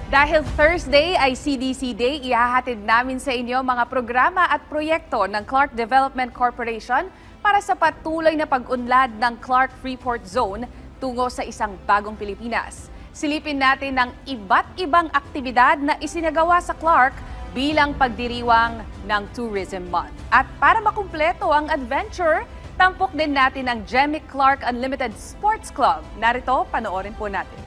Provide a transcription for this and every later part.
Dahil Thursday ay CDC Day, ihahatid namin sa inyo mga programa at proyekto ng Clark Development Corporation para sa patuloy na pag-unlad ng Clark Freeport Zone tungo sa isang bagong Pilipinas. Silipin natin ang iba't ibang aktibidad na isinagawa sa Clark bilang pagdiriwang ng Tourism Month. At para makumpleto ang adventure, tampok din natin ang Jemmy Clark Unlimited Sports Club. Narito, panoorin po natin.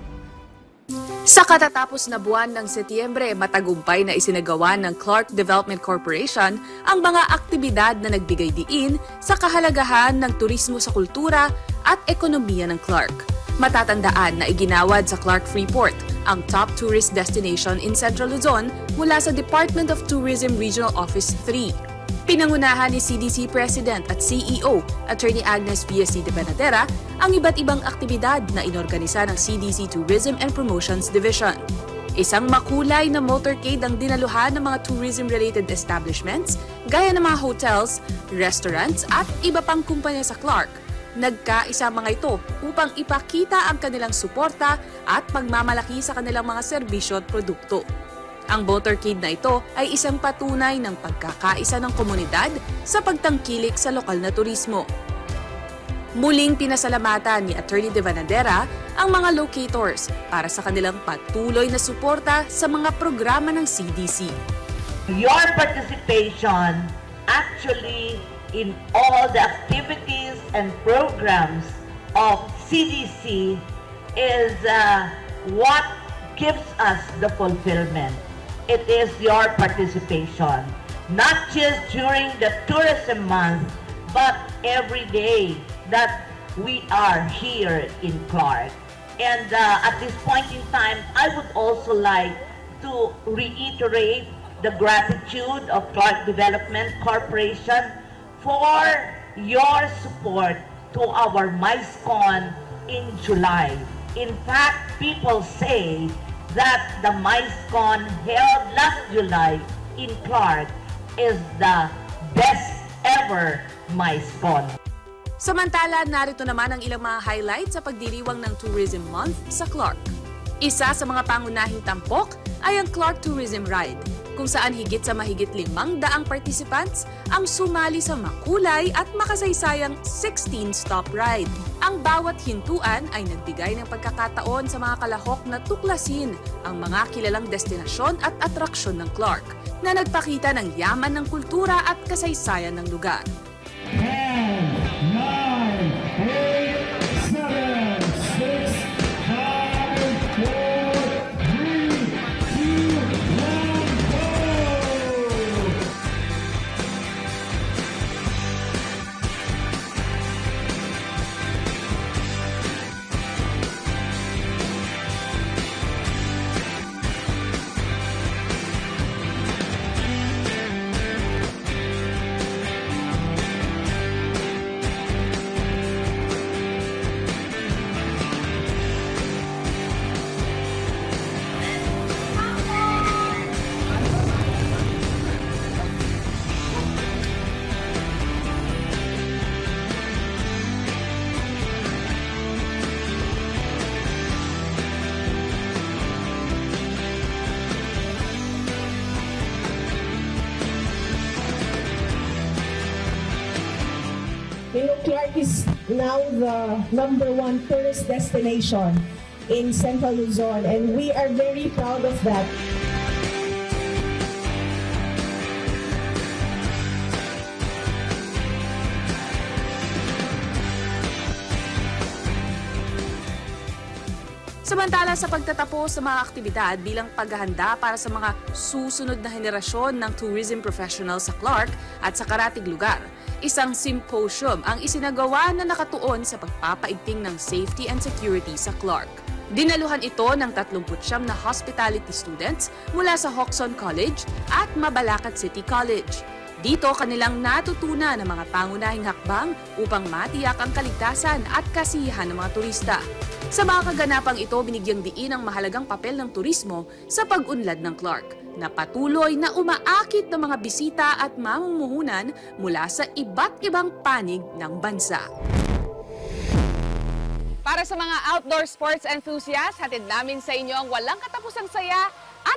Sa katatapos na buwan ng Setyembre, matagumpay na isinagawa ng Clark Development Corporation ang mga aktibidad na nagbigay diin sa kahalagahan ng turismo sa kultura at ekonomiya ng Clark. Matatandaan na iginawad sa Clark Freeport ang top tourist destination in Central Luzon mula sa Department of Tourism Regional Office 3. Pinangunahan ni CDC President at CEO, Attorney Agnes V.S.C. de Benadera, ang iba't ibang aktibidad na inorganisa ng CDC Tourism and Promotions Division. Isang makulay na motorcade ang dinaluhan ng mga tourism-related establishments, gaya ng mga hotels, restaurants at iba pang kumpanya sa Clark. Nagkaisa mga ito upang ipakita ang kanilang suporta at pagmamalaki sa kanilang mga serbisyo at produkto. Ang motorcade na ito ay isang patunay ng pagkakaisa ng komunidad sa pagtangkilik sa lokal na turismo. Muling pinasalamatan ni Attorney de Benadera ang mga locators para sa kanilang patuloy na suporta sa mga programa ng CDC. Your participation actually in all the activities and programs of CDC is what gives us the fulfillment. It is your participation, not just during the tourism month, but every day that we are here in Clark. And at this point in time, I would also like to reiterate the gratitude of Clark Development Corporation for your support to our MICECON in July. In fact, people say that the MICECON held last July in Clark is the best ever MICECON. Samantala, narito naman ang ilang mga highlights sa pagdiriwang ng Tourism Month sa Clark. Isa sa mga pangunahing tampok ay ang Clark Tourism Ride, kung saan higit sa mahigit 500 participants ang sumali sa makulay at makasaysayang 16-stop ride. Ang bawat hintuan ay nagbigay ng pagkakataon sa mga kalahok na tuklasin ang mga kilalang destinasyon at atraksyon ng Clark na nagpakita ng yaman ng kultura at kasaysayan ng lugar. 10, 9, 8, 7, 6, 5, 4, 3, 2, 1, go! Clark is now the #1 tourist destination in Central Luzon, and we are very proud of that. Samantala sa pagtatapos sa mga aktibidad bilang paghahanda para sa mga susunod na henerasyon ng tourism professionals sa Clark at sa karatig lugar, isang symposium ang isinagawa na nakatuon sa pagpapaigting ng safety and security sa Clark. Dinaluhan ito ng 39 na hospitality students mula sa Hoxon College at Mabalacat City College. Dito kanilang natutunan ang mga pangunahing hakbang upang matiyak ang kaligtasan at kasiyahan ng mga turista. Sa mga kaganapang ito, binigyang diin ang mahalagang papel ng turismo sa pag-unlad ng Clark, na patuloy na umaakit ng mga bisita at mamumuhunan mula sa iba't ibang panig ng bansa. Para sa mga outdoor sports enthusiasts, hatid namin sa inyo ang walang katapusang saya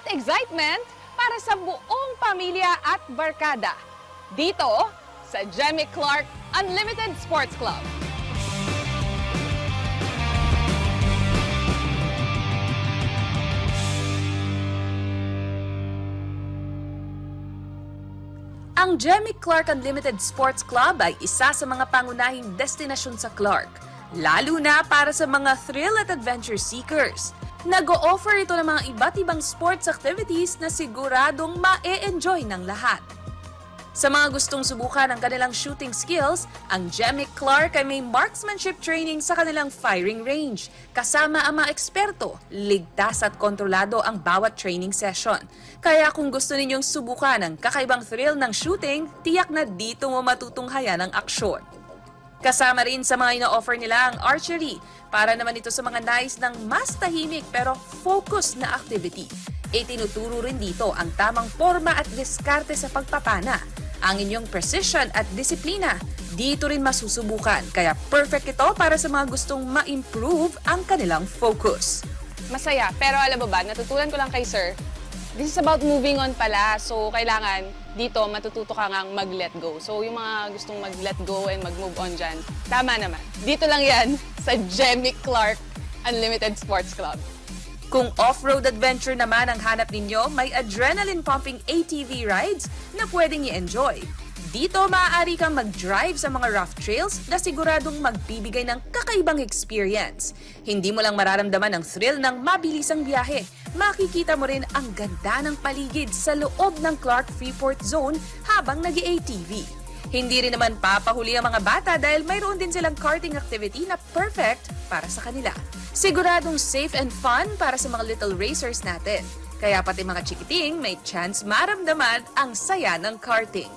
at excitement para sa buong pamilya at barkada. Dito sa Jemmy Clark Unlimited Sports Club. Ang Jemmy Clark Unlimited Sports Club ay isa sa mga pangunahing destinasyon sa Clark, lalo na para sa mga thrill at adventure seekers. Nag-o-offer ito ng mga iba't ibang sports activities na siguradong ma-e-enjoy ng lahat. Sa mga gustong subukan ang kanilang shooting skills, ang Jemmy Clark ay may marksmanship training sa kanilang firing range. Kasama ang mga eksperto, ligtas at kontrolado ang bawat training session. Kaya kung gusto ninyong subukan ang kakaibang thrill ng shooting, tiyak na dito mo matutunghayan ang aksyon. Kasama rin sa mga ino-offer nila ang archery, para naman ito sa mga nais ng mas tahimik pero focus na activity. Itinuturo rin dito ang tamang forma at diskarte sa pagpapana. Ang inyong precision at disiplina, dito rin masusubukan. Kaya perfect ito para sa mga gustong ma-improve ang kanilang focus. Masaya, pero alam mo ba, natutunan ko lang kay Sir, this is about moving on pala. So, kailangan dito matututo ka ngang mag-let go. So, yung mga gustong mag-let go and mag-move on dyan, tama naman. Dito lang yan sa Jemmy Clark Unlimited Sports Club. Kung off-road adventure naman ang hanap ninyo, may adrenaline-pumping ATV rides na pwedeng i-enjoy. Dito maaari kang mag-drive sa mga rough trails na siguradong magbibigay ng kakaibang experience. Hindi mo lang mararamdaman ang thrill ng mabilisang biyahe. Makikita mo rin ang ganda ng paligid sa loob ng Clark Freeport Zone habang nag-ATV. Hindi rin naman papahuli ang mga bata dahil mayroon din silang karting activity na perfect para sa kanila. Siguradong safe and fun para sa mga little racers natin. Kaya pati mga chikiting may chance maramdaman ang saya ng karting.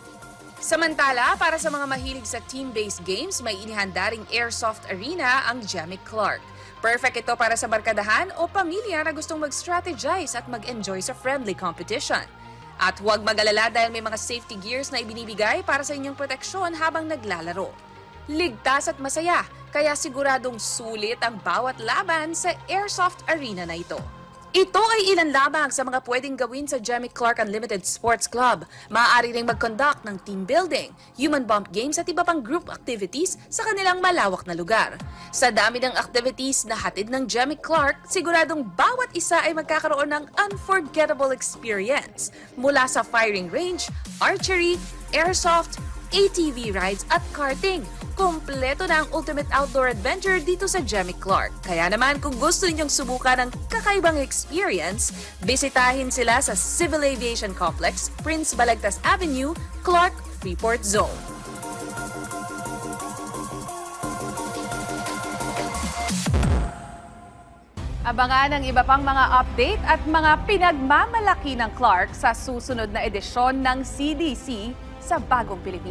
Samantala, para sa mga mahilig sa team-based games, may inihanda ring airsoft arena ang Jemmy Clark. Perfect ito para sa barkadahan o pamilya na gustong mag-strategize at mag-enjoy sa friendly competition. At huwag mag-alala dahil may mga safety gears na ibinibigay para sa inyong proteksyon habang naglalaro. Ligtas at masaya, kaya siguradong sulit ang bawat laban sa airsoft arena na ito. Ito ay ilan lamang sa mga pwedeng gawin sa Jemmy Clark Unlimited Sports Club. Maaari ring mag-conduct ng team building, human bump games at iba pang group activities sa kanilang malawak na lugar. Sa dami ng activities na hatid ng Jemmy Clark, siguradong bawat isa ay magkakaroon ng unforgettable experience. Mula sa firing range, archery, airsoft, ATV rides at karting. Kompleto na ang ultimate outdoor adventure dito sa Jemmy Clark. Kaya naman kung gusto ninyong subukan ng kakaibang experience, bisitahin sila sa Civil Aviation Complex, Prince Balagtas Avenue, Clark, Freeport Zone. Abangan ang iba pang mga update at mga pinagmamalaki ng Clark sa susunod na edisyon ng CDC sa Bagong Pilipinas.